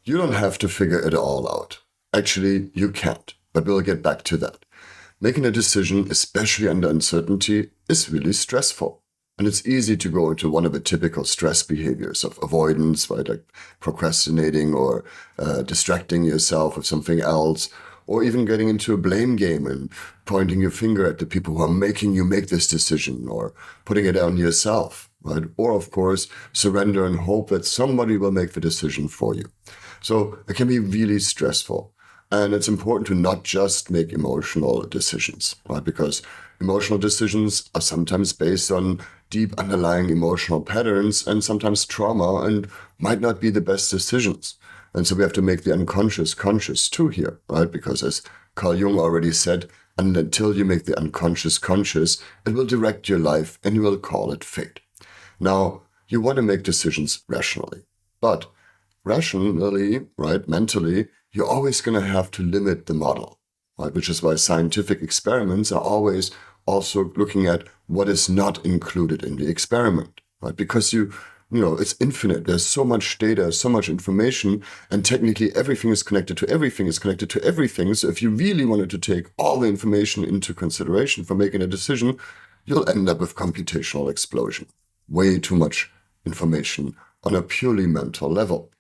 You don't have to figure it all out. Actually, you can't, but we'll get back to that. Making a decision, especially under uncertainty, is really stressful. And it's easy to go into one of the typical stress behaviors of avoidance, right? Like procrastinating or distracting yourself with something else, or even getting into a blame game and pointing your finger at the people who are making you make this decision, or putting it on yourself, right? Or, of course, surrender and hope that somebody will make the decision for you. So it can be really stressful. And it's important to not just make emotional decisions, right? Because emotional decisions are sometimes based on deep underlying emotional patterns and sometimes trauma and might not be the best decisions. And so we have to make the unconscious conscious too here, right? Because as Carl Jung already said, and until you make the unconscious conscious, it will direct your life and you will call it fate. Now, you want to make decisions rationally, but rationally, right, mentally, you're always going to have to limit the model, right? Which is why scientific experiments are always also looking at what is not included in the experiment, right? Because it's infinite. There's so much data, so much information, and technically everything is connected to everything is connected to everything. So if you really wanted to take all the information into consideration for making a decision, you'll end up with computational explosion. Way too much information on a purely mental level.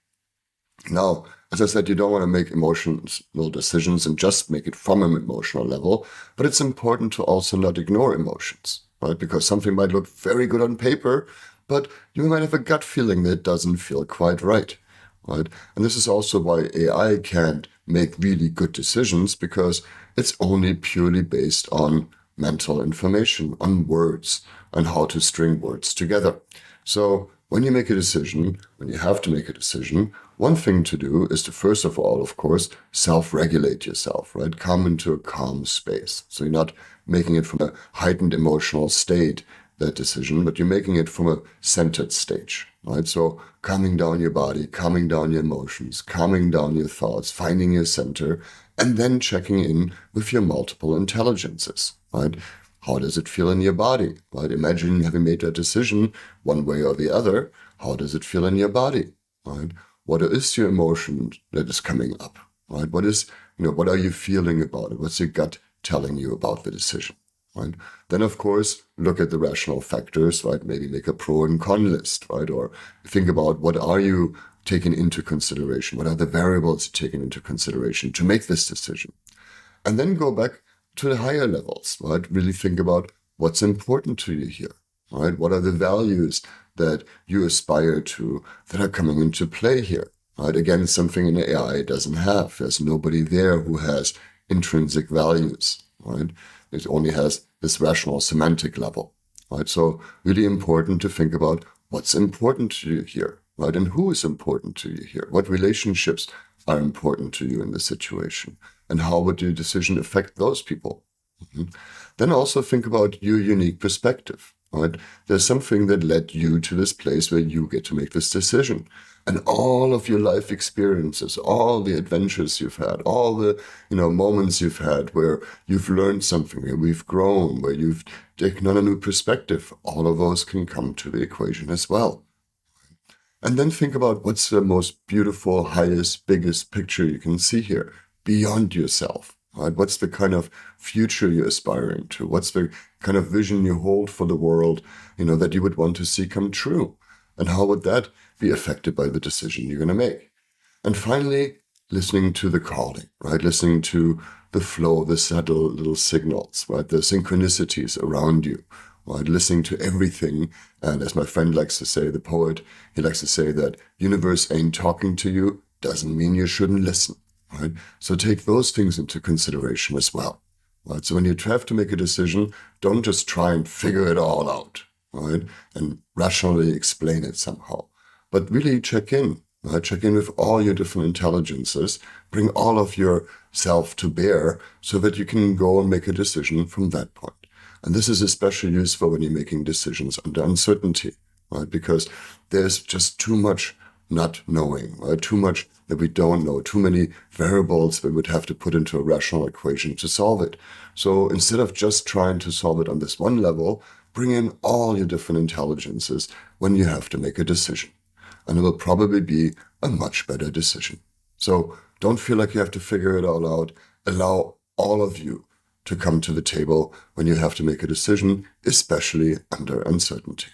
Now, as I said, you don't want to make emotional decisions and just make it from an emotional level, but it's important to also not ignore emotions, right? Because something might look very good on paper, but you might have a gut feeling that it doesn't feel quite right, right? And this is also why AI can't make really good decisions, because it's only purely based on mental information, on words, and how to string words together. So when you make a decision, when you have to make a decision, one thing to do is to, first of all, of course, self-regulate yourself, right? Come into a calm space. So you're not making it from a heightened emotional state, that decision, but you're making it from a centered stage, right? So calming down your body, calming down your emotions, calming down your thoughts, finding your center, and then checking in with your multiple intelligences, right? How does it feel in your body, right? Imagine having made that decision one way or the other. How does it feel in your body, right? What is your emotion that is coming up, right? What are you feeling about it? What's your gut telling you about the decision, right? Then, of course, look at the rational factors, right? Maybe make a pro and con list, right? Or think about what are you taking into consideration? What are the variables taken into consideration to make this decision? And then go back to the higher levels, right? Really think about what's important to you here, right? What are the values that you aspire to that are coming into play here, right? Again, something in AI doesn't have. There's nobody there who has intrinsic values, right? It only has this rational semantic level, right? So really important to think about what's important to you here, right? And who is important to you here? What relationships are important to you in the situation? And how would your decision affect those people? Then also think about your unique perspective, right? There's something that led you to this place where you get to make this decision. And all of your life experiences, all the adventures you've had, all the moments you've had where you've learned something, where we've grown, where you've taken on a new perspective, all of those can come to the equation as well. And then think about what's the most beautiful, highest, biggest picture you can see here beyond yourself, right? What's the kind of future you're aspiring to? What's the kind of vision you hold for the world, that you would want to see come true? And how would that be affected by the decision you're going to make? And finally, listening to the calling, right? Listening to the flow, the subtle little signals, right? The synchronicities around you, right? Listening to everything. And as my friend likes to say, the poet, he likes to say that universe ain't talking to you doesn't mean you shouldn't listen, right? So take those things into consideration as well, right? So when you have to make a decision, don't just try and figure it all out, right? And rationally explain it somehow, but really check in, right? Check in with all your different intelligences, bring all of yourself to bear so that you can go and make a decision from that point. And this is especially useful when you're making decisions under uncertainty, right? Because there's just too much not knowing, right? Too much that we don't know, too many variables we would have to put into a rational equation to solve it. So instead of just trying to solve it on this one level, bring in all your different intelligences when you have to make a decision. And it will probably be a much better decision. So don't feel like you have to figure it all out. Allow all of you to come to the table when you have to make a decision, especially under uncertainty.